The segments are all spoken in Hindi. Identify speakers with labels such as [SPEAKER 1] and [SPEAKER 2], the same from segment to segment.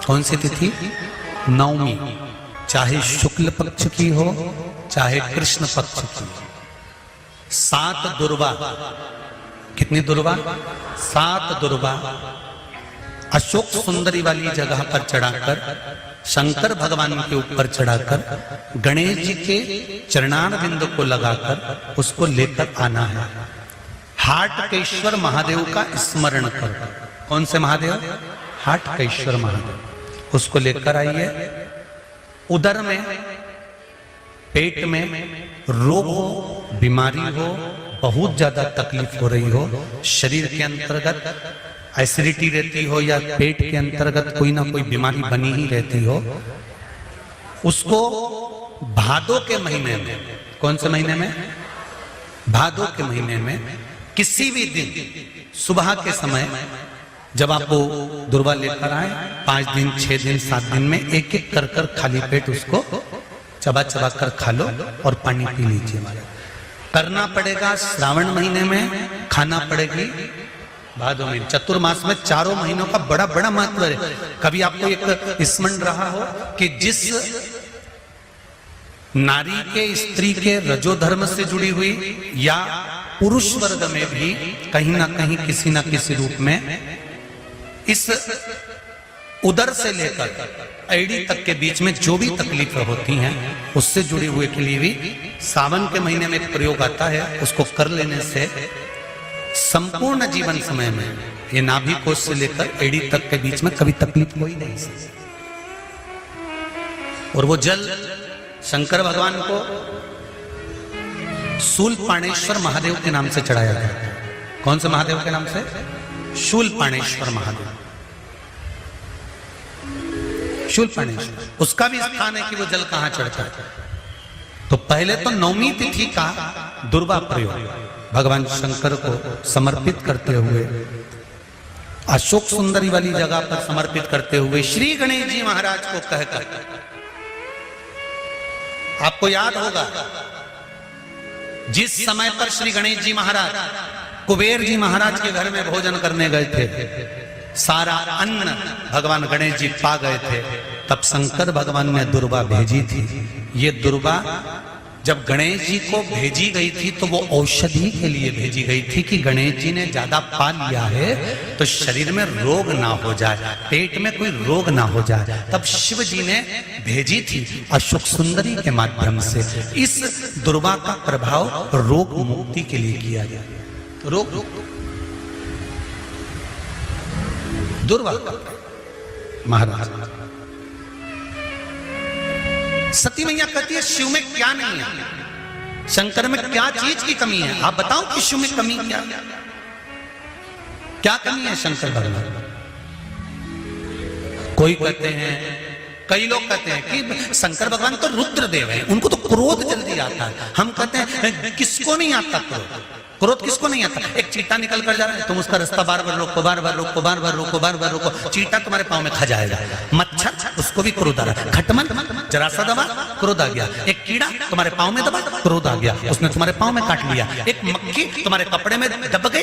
[SPEAKER 1] कौन सी तिथि? नवमी, चाहे शुक्ल पक्ष की हो चाहे कृष्ण पक्ष की। 7 दुर्वा, कितनी दुर्वा? 7 दुर्वा अशोक सुंदरी वाली जगह पर चढ़ाकर, शंकर भगवान के ऊपर चढ़ाकर, गणेश जी के चरणारविंद को लगाकर उसको लेकर आना है। हाटकेश्वर महादेव का स्मरण कर। कौन से महादेव? हाटकेश्वर महादेव। उसको लेकर आइए। उदर में, पेट में रोग हो, बीमारी हो, बहुत ज्यादा तकलीफ हो रही हो, शरीर के अंतर्गत एसिडिटी रहती हो या पेट के अंतर्गत कोई ना कोई बीमारी बनी ही रहती हो, उसको भादो के महीने में, कौन से महीने में? भादो के महीने में किसी भी दिन सुबह के समय जब आप वो दुर्वा लेकर आए, 5 दिन 6 दिन 7 दिन में एक एक कर कर खाली पेट उसको चबा चबा कर खा लो और पानी पी लीजिए। करना पड़ेगा श्रावण महीने में, खाना पड़ेगी भादो में। चतुर्मास में 4 महीनों का बड़ा बड़ा महत्व है। कभी आपको एक स्मरण रहा हो कि जिस नारी के, स्त्री के रजोधर्म से जुड़ी हुई या पुरुष वर्ग में भी कहीं ना कहीं किसी ना किसी रूप में इस उदर से लेकर एड़ी तक के बीच में जो भी तकलीफें होती हैं उससे जुड़ी हुए के लिए भी सावन के महीने में एक प्रयोग आता है। उसको कर लेने से संपूर्ण जीवन समय में ये नाभि कोश से लेकर एड़ी तक के बीच में कभी तकलीफ कोई नहीं सकती। और वो जल शंकर भगवान को शूलपाणेश्वर महादेव के नाम से चढ़ाया जाता है। कौन से महादेव के नाम से? शूलपाणेश्वर महादेव। शूलपाणेश्वर, उसका भी स्थान है कि वो जल कहां चढ़ता है। तो पहले तो नवमी तिथि का दुर्वा प्रयोग भगवान शंकर को समर्पित करते हुए, अशोक सुंदरी वाली जगह पर समर्पित करते हुए श्री गणेश जी महाराज को कहकर, आपको याद होगा जिस समय पर श्री गणेश जी महाराज कुबेर जी महाराज के घर में भोजन करने गए थे, सारा अन्न भगवान गणेश जी पा गए थे, तब शंकर भगवान ने दुर्वा भेजी थी। ये दुर्वा जब गणेश जी को भेजी गई थी तो वो औषधि के लिए भेजी गई थी कि गणेश जी ने ज्यादा पा लिया है तो शरीर में रोग ना हो जाए, पेट में कोई रोग ना हो जाए। तब शिव जी ने भेजी थी अशोक सुंदरी के माध्यम से। इस दुर्वा का प्रभाव रोग मुक्ति के लिए किया गया। रोग दुर्वा महाराज। सती मैया कहती है शिव में क्या नहीं है, शंकर में क्या चीज की कमी है? आप बताओ कि शिव में कमी क्या क्या कमी है शंकर भगवान? कोई कहते हैं, कई लोग कहते हैं कि शंकर भगवान तो रुद्रदेव है, उनको तो क्रोध जल्दी आता है। हम कहते हैं किसको नहीं आता क्रोध? क्रोध किसको नहीं आता? एक चीटा निकल कर जा रहा है, तुम उसका रास्ता बार बार रोको, बार बार रोको, बार बार रोको, बार बार रोको, चीटा तुम्हारे पांव में खा जाएगा। मच्छर, उसको भी क्रोध आ रहा है। खटमल, जरा सा दबा, क्रोध आ गया। एक कीड़ा तुम्हारे पांव में दबा, क्रोध आ गया, उसने तुम्हारे पांव में काट लिया। एक मक्खी तुम्हारे कपड़े में दब गई,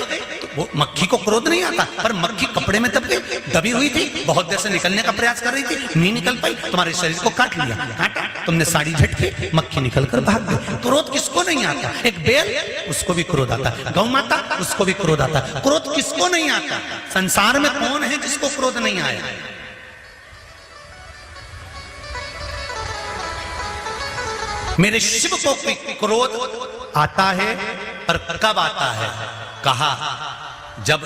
[SPEAKER 1] वो मक्खी को क्रोध नहीं आता, पर मक्खी कपड़े में दब गई, दबी हुई थी, बहुत देर से निकलने का प्रयास कर रही थी, नहीं निकल पाई, तुम्हारे शरीर को काट लिया, काटा, तुमने साड़ी झटकी, मक्खी निकल कर भाग गई। क्रोध किसको नहीं आता? एक बैल, उसको भी क्रोध आता है। गौ माता, उसको भी क्रोध आता है। क्रोध किसको नहीं आता? संसार में कौन है जिसको क्रोध नहीं आया? मेरे शिव को क्रोध आता है, पर कब आता है? कहा जब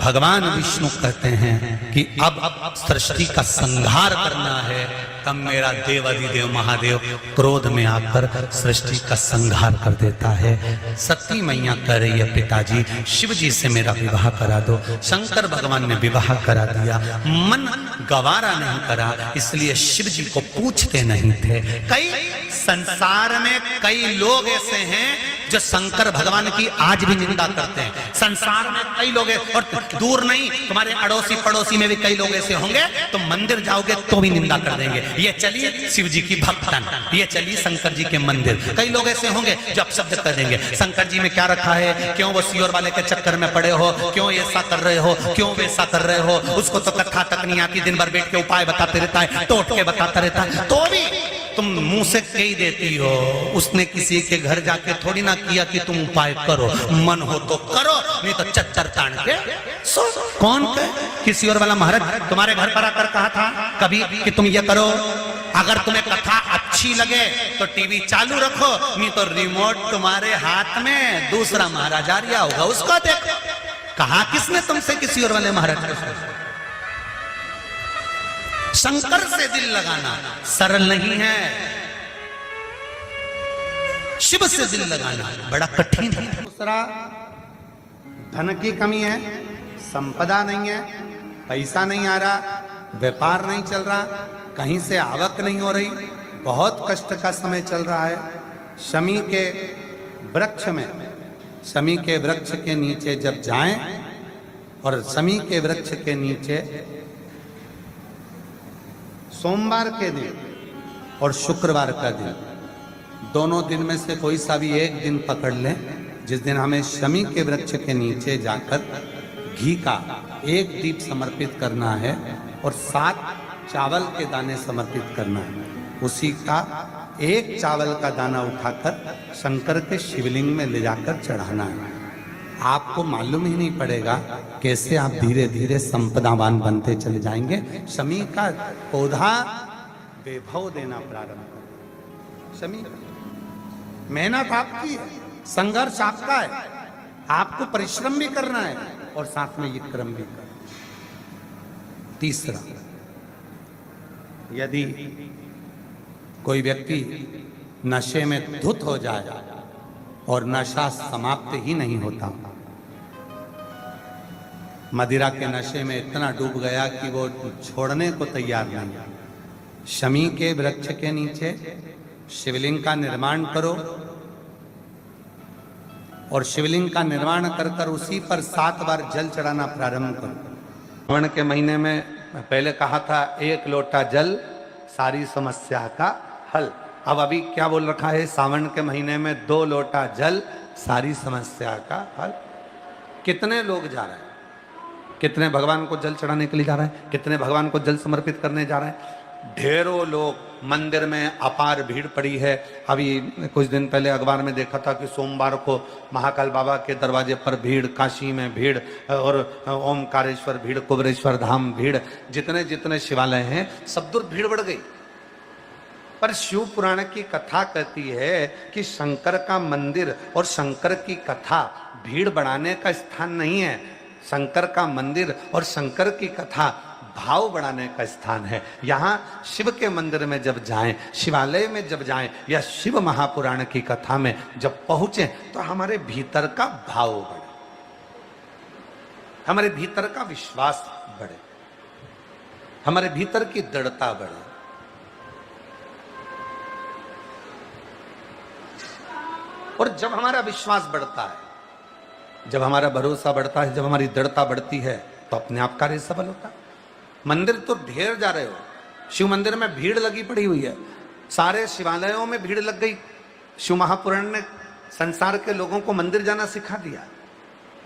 [SPEAKER 1] भगवान विष्णु कहते हैं कि अब सृष्टि का संहार करना है, तब मेरा देवाधिदेव महादेव क्रोध में आकर सृष्टि का संहार कर देता है। सती मैया कह रही है पिताजी शिव जी से मेरा विवाह करा दो। शंकर भगवान ने विवाह करा दिया, मन गवारा नहीं करा, इसलिए शिव जी को पूछते नहीं थे। कई संसार में कई लोग ऐसे हैं जो शंकर भगवान की आज भी निंदा करते हैं। संसार में कई लोग हैं, और दूर नहीं तुम्हारे अड़ोसी पड़ोसी में भी कई लोग ऐसे होंगे, तुम मंदिर जाओगे तो भी निंदा कर देंगे। ये चलिए शिव जी की भक्तन, ये चलिए शंकर जी के मंदिर, कई लोग ऐसे होंगे जो अपशब्द कर देंगे, शंकर जी में क्या रखा है, क्यों वो सियोर वाले के चक्कर में पड़े हो, क्यों ऐसा कर रहे हो, क्यों वैसा कर रहे हो, उसको तो कथा तक नहीं आती, दिन भर बैठ के उपाय बताते रहता है, टोट के बताता रहता है, तो भी तुम मुंह से कह देती हो। उसने किसी के घर जाके थोड़ी ना किया कि तुम उपाय करो, मन हो तो करो, नहीं तो चच्चर तान के सो। कौन कहे? किसी और वाला महाराज तुम्हारे घर पर आकर कहा था कभी कि तुम ये करो? अगर तुम्हें कथा अच्छी लगे तो टीवी चालू रखो, नहीं तो रिमोट तुम्हारे हाथ में दूसरा महाराज आ रहा होगा, उसको देखो। कहा किसने तुमसे किसी और वाले महाराज? शंकर से दिल लगाना सरल नहीं है, शिव से दिल लगाना बड़ा कठिन है। दूसरा, धन की कमी है, संपदा नहीं है, पैसा नहीं आ रहा, व्यापार नहीं चल रहा, कहीं से आवक नहीं हो रही, बहुत कष्ट का समय चल रहा है। शमी के वृक्ष में, शमी के वृक्ष के नीचे जब जाएं, और शमी के वृक्ष के नीचे सोमवार के दिन और शुक्रवार का दिन, दोनों दिन में से कोई सा भी एक दिन पकड़ लें, जिस दिन हमें शमी के वृक्ष के नीचे जाकर घी का एक दीप समर्पित करना है और 7 चावल के दाने समर्पित करना है। उसी का एक चावल का दाना उठाकर शंकर के शिवलिंग में ले जाकर चढ़ाना है। आपको मालूम ही नहीं पड़ेगा कैसे आप धीरे धीरे संपदावान बनते चले जाएंगे। शमी का पौधा वैभव देना प्रारंभ करें। शमी, मेहनत आपकी है, संघर्ष आपका है, आपको परिश्रम भी करना है और साथ में ये क्रम भी करना। तीसरा, यदि कोई व्यक्ति नशे में धुत हो जाए और नशा समाप्त ही नहीं होता, मदिरा के नशे में इतना डूब गया कि वो छोड़ने को तैयार नहीं, शमी के वृक्ष के नीचे शिवलिंग का निर्माण करो और शिवलिंग का निर्माण कर कर उसी पर 7 बार जल चढ़ाना प्रारंभ करो। सावन के महीने में पहले कहा था 1 लोटा जल सारी समस्या का हल। अब अभी क्या बोल रखा है? सावन के महीने में 2 लोटा जल सारी समस्या का हल। कितने लोग जा रहे हैं, कितने भगवान को जल चढ़ाने के लिए जा रहे हैं, कितने भगवान को जल समर्पित करने जा रहे हैं? ढेरों लोग। मंदिर में अपार भीड़ पड़ी है। अभी कुछ दिन पहले अखबार में देखा था कि सोमवार को महाकाल बाबा के दरवाजे पर भीड़, काशी में भीड़ और ओमकारेश्वर भीड़, कुबरेश्वर धाम भीड़, जितने जितने शिवालय हैं सब दूर भीड़ बढ़ गई। पर शिव पुराण की कथा कहती है कि शंकर का मंदिर और शंकर की कथा भीड़ बढ़ाने का स्थान नहीं है। शंकर का मंदिर और शंकर की कथा भाव बढ़ाने का स्थान है। यहाँ शिव के मंदिर में जब जाएं, शिवालय में जब जाएं या शिव महापुराण की कथा में जब पहुंचे तो हमारे भीतर का भाव बढ़े, हमारे भीतर का विश्वास बढ़े, हमारे भीतर की दृढ़ता बढ़े। और जब हमारा विश्वास बढ़ता है, जब हमारा भरोसा बढ़ता है, जब हमारी दृढ़ता बढ़ती है तो अपने आप कार्य सफल होता है। मंदिर तो ढेर जा रहे हो, शिव मंदिर में भीड़ लगी पड़ी हुई है, सारे शिवालयों में भीड़ लग गई। शिव महापुराण ने संसार के लोगों को मंदिर जाना सिखा दिया,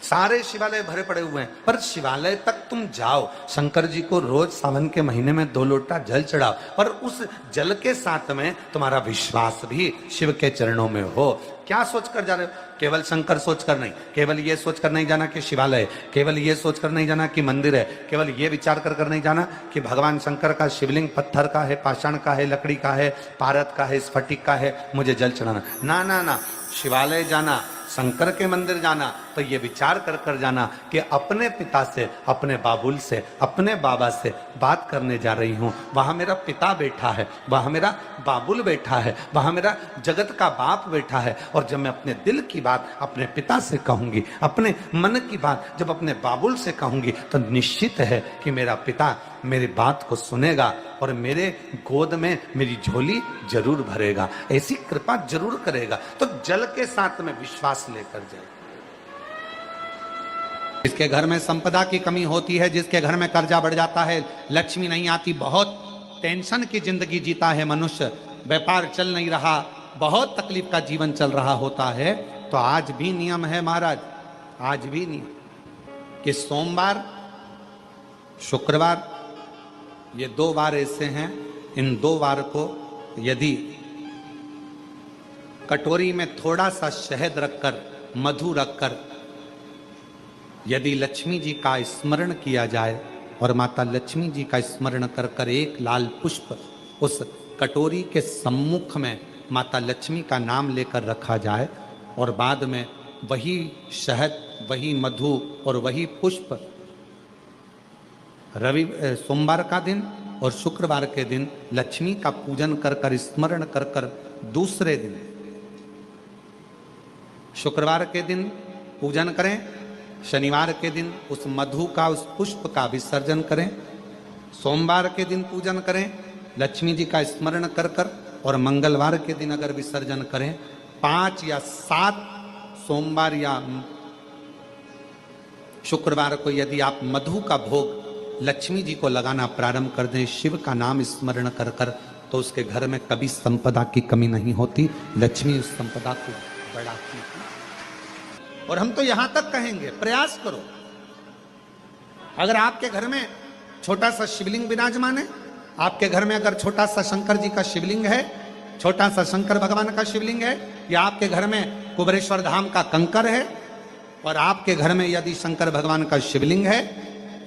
[SPEAKER 1] सारे शिवालय भरे पड़े हुए हैं। पर शिवालय तक तुम जाओ, शंकर जी को रोज सावन के महीने में 2 लोटा जल चढ़ाओ, पर उस जल के साथ में तुम्हारा विश्वास भी शिव के चरणों में हो। क्या सोचकर जा रहे हो? केवल शंकर सोचकर नहीं, केवल ये सोचकर नहीं जाना कि शिवालय, केवल ये सोचकर नहीं जाना कि मंदिर है, केवल ये विचार कर कर नहीं जाना कि भगवान शंकर का शिवलिंग पत्थर का है, पाषाण का है, लकड़ी का है, पारद का है, स्फटिक का है, मुझे जल चढ़ाना। ना ना ना, शिवालय जाना, शंकर के मंदिर जाना तो ये विचार कर कर जाना कि अपने पिता से, अपने बाबुल से, अपने बाबा से बात करने जा रही हूँ। वहाँ मेरा पिता बैठा है, वहाँ मेरा बाबुल बैठा है, वहाँ मेरा जगत का बाप बैठा है। और जब मैं अपने दिल की बात अपने पिता से कहूँगी, अपने मन की बात जब अपने बाबुल से कहूँगी, तो निश्चित है कि मेरा पिता मेरी बात को सुनेगा और मेरे गोद में मेरी झोली जरूर भरेगा, ऐसी कृपा जरूर करेगा। तो जल के साथ में विश्वास लेकर जाए। जिसके घर में संपदा की कमी होती है, जिसके घर में कर्जा बढ़ जाता है, लक्ष्मी नहीं आती, बहुत टेंशन की जिंदगी जीता है मनुष्य, व्यापार चल नहीं रहा, बहुत तकलीफ का जीवन चल रहा होता है, तो आज भी नियम है महाराज, आज भी नियम कि सोमवार शुक्रवार ये 2 वार ऐसे हैं, इन 2 वार को यदि कटोरी में थोड़ा सा शहद रखकर, मधु रखकर यदि लक्ष्मी जी का स्मरण किया जाए और माता लक्ष्मी जी का स्मरण कर कर एक लाल पुष्प उस कटोरी के सम्मुख में माता लक्ष्मी का नाम लेकर रखा जाए और बाद में वही शहद, वही मधु और वही पुष्प सोमवार का दिन और शुक्रवार के दिन लक्ष्मी का पूजन कर कर, स्मरण कर कर, दूसरे दिन शुक्रवार के दिन पूजन करें, शनिवार के दिन उस मधु का, उस पुष्प का विसर्जन करें, सोमवार के दिन पूजन करें लक्ष्मी जी का स्मरण कर कर, और मंगलवार के दिन अगर विसर्जन करें, 5 या 7 सोमवार या शुक्रवार को यदि आप मधु का भोग लक्ष्मी जी को लगाना प्रारंभ कर दें, शिव का नाम स्मरण कर कर, तो उसके घर में कभी संपदा की कमी नहीं होती, लक्ष्मी उस संपदा को बढ़ाती है। और हम तो यहां तक कहेंगे, प्रयास करो, अगर आपके घर में छोटा सा शिवलिंग विराजमान है, आपके घर में अगर छोटा सा शंकर जी का शिवलिंग है, छोटा सा शंकर भगवान का शिवलिंग है, या आपके घर में कुबेरेश्वर धाम का कंकर है, और आपके घर में यदि शंकर भगवान का शिवलिंग है,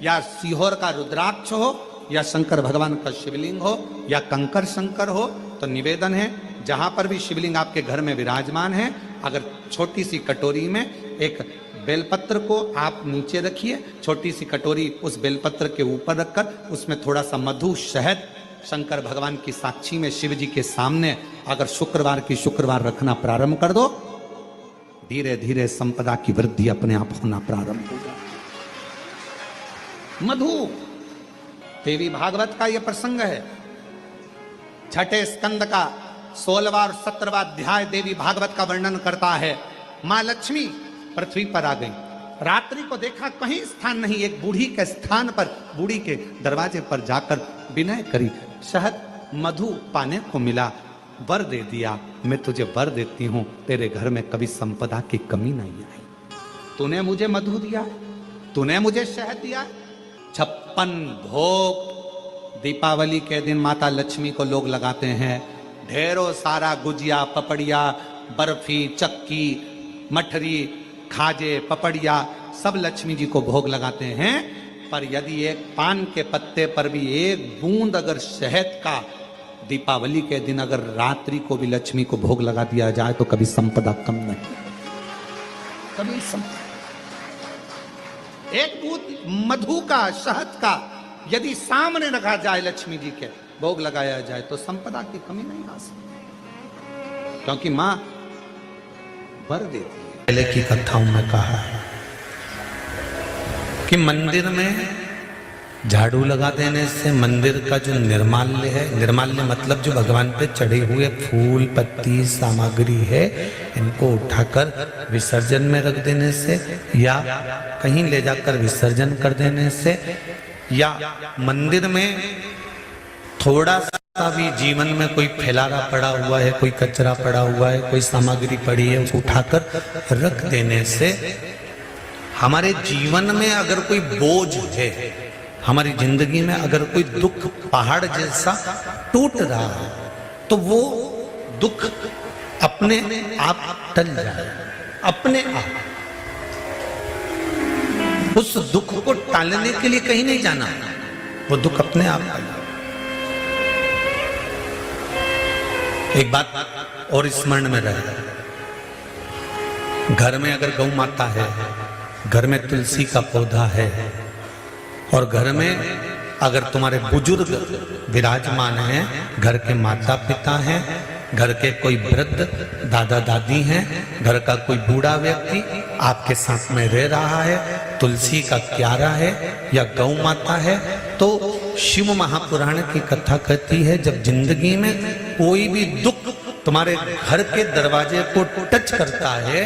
[SPEAKER 1] या सीहोर का रुद्राक्ष हो, या शंकर भगवान का शिवलिंग हो, या कंकर शंकर हो, तो निवेदन है जहां पर भी शिवलिंग आपके घर में विराजमान है, अगर छोटी सी कटोरी में एक बेलपत्र को आप नीचे रखिए, छोटी सी कटोरी उस बेलपत्र के ऊपर रखकर उसमें थोड़ा सा मधु, शहद, शंकर भगवान की साक्षी में शिव जी के सामने अगर शुक्रवार की शुक्रवार रखना प्रारंभ कर दो, धीरे धीरे संपदा की वृद्धि अपने आप होना प्रारंभ होगा। मधु, देवी भागवत का यह प्रसंग है, छठे स्कंद का 16वां और 17वां अध्याय देवी भागवत का वर्णन करता है। मां लक्ष्मी पृथ्वी पर आ गई, रात्रि को देखा कहीं स्थान नहीं, एक बूढ़ी के स्थान पर, बूढ़ी के दरवाजे पर जाकर विनय करी, शहद मधु पाने को मिला, वर दे दिया, मैं तुझे वर देती हूं, तेरे घर में कभी संपदा की कमी नहीं आई। तूने मुझे मधु दिया, तूने मुझे शहद दिया। 56 भोग दीपावली के दिन माता लक्ष्मी को लोग लगाते हैं, ढेरों सारा गुजिया, पपड़िया, बर्फी, चक्की, मठरी, खाजे, पपड़िया सब लक्ष्मी जी को भोग लगाते हैं, पर यदि एक पान के पत्ते पर भी एक बूंद अगर शहद का दीपावली के दिन अगर रात्रि को भी लक्ष्मी को भोग लगा दिया जाए तो कभी संपदा कम नहीं, कभी संपदा। एक बूंद मधु का, शहद का यदि सामने रखा जाए, लक्ष्मी जी के भोग लगाया जाए, तो संपदा की कमी नहीं आ सकती, क्योंकि मां वर देती है। पहले की कथाओं में कहा है कि मंदिर में झाड़ू लगा देने से मंदिर का जो निर्माल्य है, निर्माल्य मतलब जो भगवान पे चढ़े हुए फूल, पत्ती, सामग्री है, इनको उठाकर विसर्जन में रख देने से, या कहीं ले जाकर विसर्जन कर देने से, या मंदिर में थोड़ा सा भी जीवन में कोई फैलारा पड़ा हुआ है, कोई कचरा पड़ा हुआ है, कोई सामग्री पड़ी है, उसको उठाकर रख देने से हमारे जीवन में अगर कोई बोझ है, हमारी जिंदगी में अगर कोई दुख पहाड़ जैसा टूट रहा है, तो वो दुख अपने आप टल जाए, अपने आप। उस दुख को टालने के लिए कहीं नहीं जाना, वो दुख अपने आप टल। एक बात और स्मरण में रहे, घर में अगर गौ माता है, घर में तुलसी का पौधा है, और घर में अगर तुम्हारे बुजुर्ग विराजमान हैं, घर के माता पिता हैं, घर के कोई वृद्ध दादा दादी हैं, घर का कोई बूढ़ा व्यक्ति आपके साथ में रह रहा है, तुलसी का क्यारा है या गौ माता है, तो शिव महापुराण की कथा कहती है जब जिंदगी में कोई भी दुख तुम्हारे घर के दरवाजे को टच करता है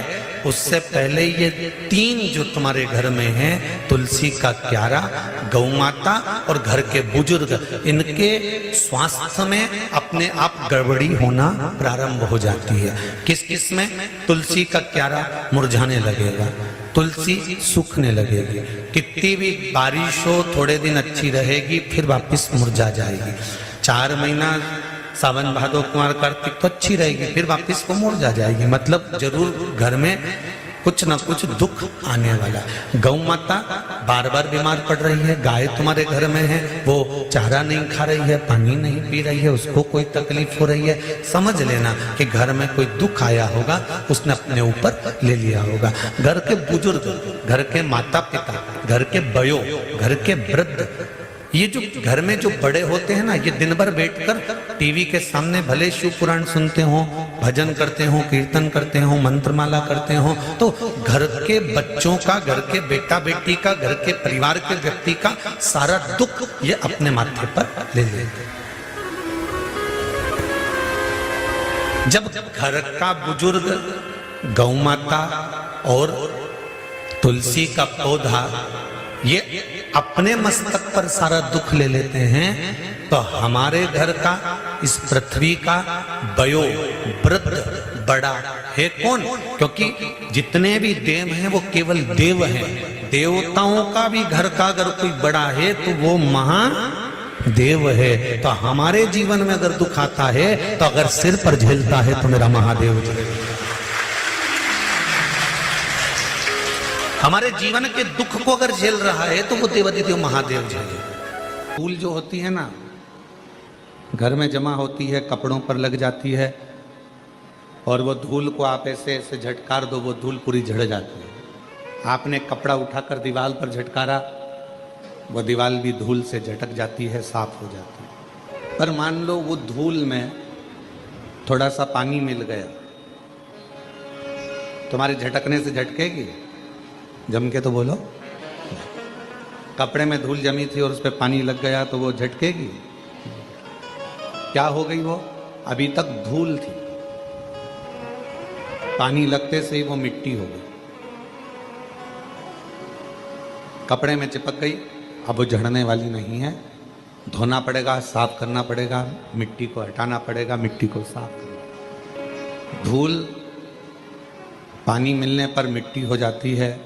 [SPEAKER 1] उससे पहले ये 3 जो तुम्हारे घर में है, तुलसी का क्यारा, गौ माता और घर के बुजुर्ग, इनके स्वास्थ्य में अपने आप गड़बड़ी होना प्रारंभ हो जाती है। किस किस में? तुलसी का क्यारा मुरझाने लगेगा, तुलसी सूखने लगेगी, कितनी भी बारिश हो थोड़े दिन अच्छी रहेगी, फिर वापस मुरझा जाएगी। 4 महीना सावन भादो कुमार कार्तिक तो अच्छी रहेगी, फिर वापस वो मुरझा जाएगी। मतलब जरूर घर में कुछ ना कुछ दुख आने वाला। गौ माता बार बार बीमार पड़ रही है, गाय तुम्हारे घर में है, वो चारा नहीं खा रही है, पानी नहीं पी रही है, उसको कोई तकलीफ हो रही है, समझ लेना कि घर में कोई दुख आया होगा, उसने अपने ऊपर ले लिया होगा। घर के बुजुर्ग, घर के माता पिता, घर के बयो, घर के वृद्ध, ये जो घर में जो बड़े होते हैं ना, ये दिन भर बैठकर टीवी के सामने भले शिव पुराण सुनते हो, भजन करते हो, कीर्तन करते हो, मंत्रमाला करते हो, तो घर के बच्चों का, घर के बेटा बेटी का, घर के परिवार के व्यक्ति का सारा दुख ये अपने माथे पर ले लेते। जब घर का बुजुर्ग, गौ माता और तुलसी का पौधा ये अपने मस्तक पर सारा दुख ले लेते हैं, तो हमारे घर का, इस पृथ्वी का बयो, वृद्ध, बड़ा है कौन? क्योंकि जितने भी देव हैं वो केवल देव हैं। देवताओं का भी घर का अगर कोई बड़ा है तो वो महादेव है। तो हमारे जीवन में अगर दुख आता है तो अगर सिर पर झेलता है तो मेरा महादेव जी। हमारे जीवन के दुख को अगर झेल रहा है तो वो देवाधिदेव महादेव जी। धूल जो होती है ना, घर में जमा होती है, कपड़ों पर लग जाती है, और वो धूल को आप ऐसे ऐसे झटकार दो, वो धूल पूरी झड़ जाती है। आपने कपड़ा उठाकर दीवार पर झटकारा, वो दीवार भी धूल से झटक जाती है, साफ हो जाती है। पर मान लो वो धूल में थोड़ा सा पानी मिल गया, तुम्हारे झटकने से झटकेगी? जम के तो बोलो। कपड़े में धूल जमी थी और उस पर पानी लग गया तो वो झटकेगी? क्या हो गई? वो अभी तक धूल थी, पानी लगते से ही वो मिट्टी हो गई, कपड़े में चिपक गई, अब वो झड़ने वाली नहीं है। धोना पड़ेगा, साफ करना पड़ेगा, मिट्टी को हटाना पड़ेगा, मिट्टी को साफ करना। धूल पानी मिलने पर मिट्टी हो जाती है,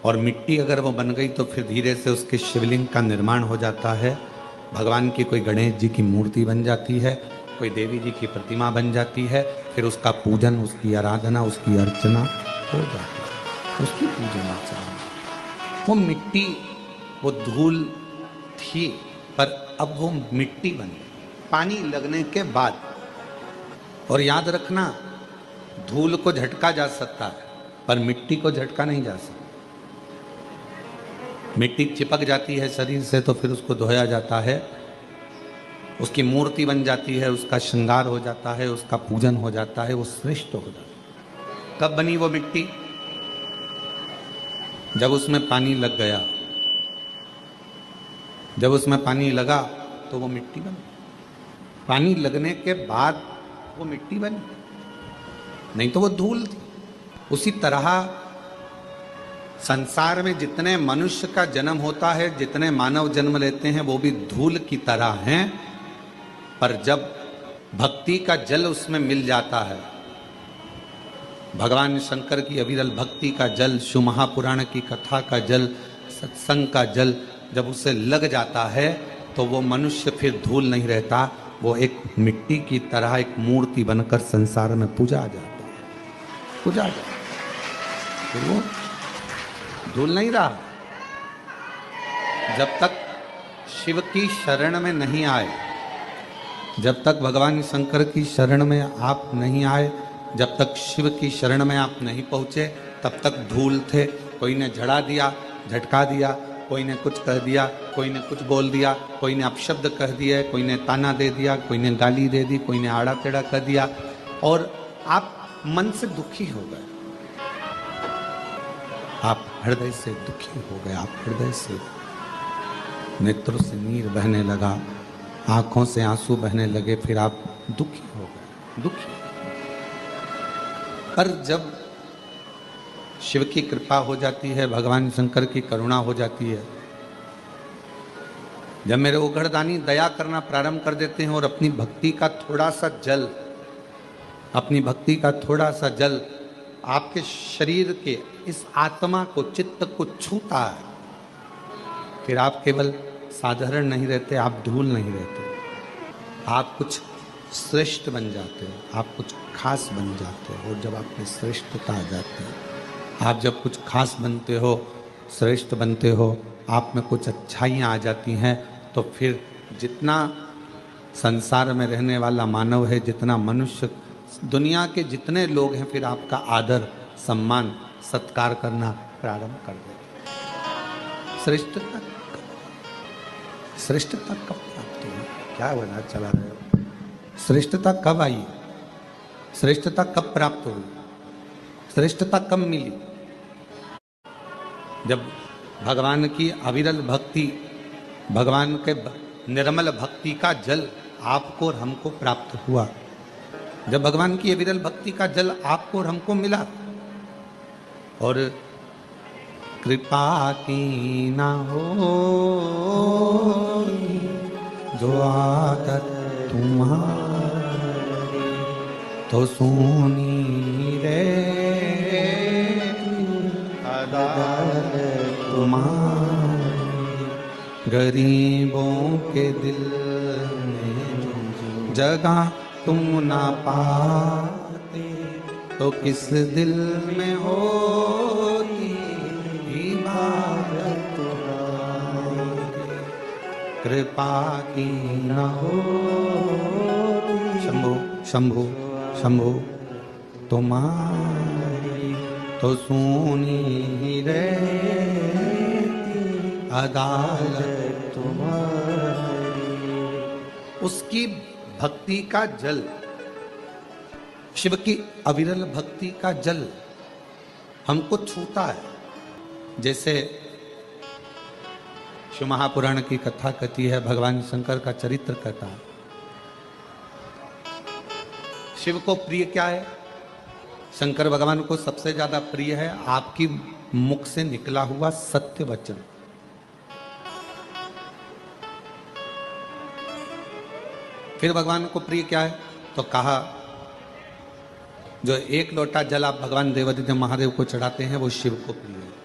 [SPEAKER 1] और मिट्टी अगर वो बन गई तो फिर धीरे से उसके शिवलिंग का निर्माण हो जाता है। भगवान की कोई गणेश जी की मूर्ति बन जाती है, कोई देवी जी की प्रतिमा बन जाती है, फिर उसका पूजन, उसकी आराधना, उसकी अर्चना हो जाती है, उसकी पूजन अर्चना। वो मिट्टी, वो धूल थी, पर अब वो मिट्टी बन गई पानी लगने के बाद। और याद रखना, धूल को झटका जा सकता है पर मिट्टी को झटका नहीं जा सकता। मिट्टी चिपक जाती है शरीर से तो फिर उसको धोया जाता है, उसकी मूर्ति बन जाती है, उसका श्रृंगार हो जाता है, उसका पूजन हो जाता है, वो श्रेष्ठ हो जाता है। कब बनी वो मिट्टी? जब उसमें पानी लग गया। जब उसमें पानी लगा तो वो मिट्टी बनी। पानी लगने के बाद वो मिट्टी बनी, नहीं तो वो धूल थी। उसी तरह संसार में जितने मनुष्य का जन्म होता है, जितने मानव जन्म लेते हैं, वो भी धूल की तरह हैं। पर जब भक्ति का जल उसमें मिल जाता है, भगवान शंकर की अविरल भक्ति का जल, शिव महापुराण की कथा का जल, सत्संग का जल जब उसे लग जाता है तो वो मनुष्य फिर धूल नहीं रहता, वो एक मिट्टी की तरह एक मूर्ति बनकर संसार में पूजा जाता है, पूजा जाता है। तो वो धूल नहीं रहा। जब तक शिव की शरण में नहीं आए, जब तक भगवान शंकर की शरण में आप नहीं आए, जब तक शिव की शरण में आप नहीं पहुंचे, तब तक धूल थे। कोई ने झड़ा दिया, झटका दिया, कोई ने कुछ कह दिया, कोई ने कुछ बोल दिया, कोई ने अपशब्द कह दिया, कोई ने ताना दे दिया, कोई ने गाली दे दी, कोई ने आड़ा टेढ़ा कह दिया, और आप मन से दुखी हो गए। आप हृदय से दुखी हो गए, आप हृदय से, नेत्रों से नीर बहने लगा, आंखों से आंसू बहने लगे, फिर आप दुखी हो गए, दुखी। पर जब शिव की कृपा हो जाती है, भगवान शंकर की करुणा हो जाती है। जब मेरे उघड़दानी दया करना प्रारंभ कर देते हैं और अपनी भक्ति का थोड़ा सा जल, अपनी भक्ति का थोड़ा सा जल आपके शरीर के इस आत्मा को, चित्त को छूता है, फिर आप केवल साधारण नहीं रहते, आप धूल नहीं रहते, आप कुछ श्रेष्ठ बन जाते हो, आप कुछ खास बन जाते हो। और जब आप में श्रेष्ठता आ जाती है, आप जब कुछ खास बनते हो, श्रेष्ठ बनते हो, आप में कुछ अच्छाइयाँ आ जाती हैं, तो फिर जितना संसार में रहने वाला मानव है, जितना मनुष्य, दुनिया के जितने लोग हैं, फिर आपका आदर, सम्मान, सत्कार करना प्रारंभ कर देते। श्रेष्ठता श्रेष्ठता कब प्राप्त हुई? क्या बना चला रहे हो? श्रेष्ठता कब आई? श्रेष्ठता कब प्राप्त हुई? श्रेष्ठता कब मिली? जब भगवान की अविरल भक्ति, भगवान के निर्मल भक्ति का जल आपको और हमको प्राप्त हुआ। जब भगवान की अविरल भक्ति का जल आपको और हमको मिला, और कृपा की ना हो जो आदत तुम्हारी, तो सुनी रे अदालत तुम्हारी, गरीबों के दिल में जगह तुम ना पाते, तो किस दिल में होती इबादत तुम्हारी, कृपा की न हो शंभु शंभु शंभु तुम्हारी, तो सुनी रे अदालत तुम्हारी। उसकी भक्ति का जल, शिव की अविरल भक्ति का जल हमको छूता है। जैसे शिव महापुराण की कथा कहती है, भगवान शंकर का चरित्र कहता है। शिव को प्रिय क्या है? शंकर भगवान को सबसे ज्यादा प्रिय है आपकी मुख से निकला हुआ सत्य वचन। फिर भगवान को प्रिय क्या है? तो कहा, जो एक लोटा जल आप भगवान देवादिदेव महादेव को चढ़ाते हैं, वो शिव को प्रिय है।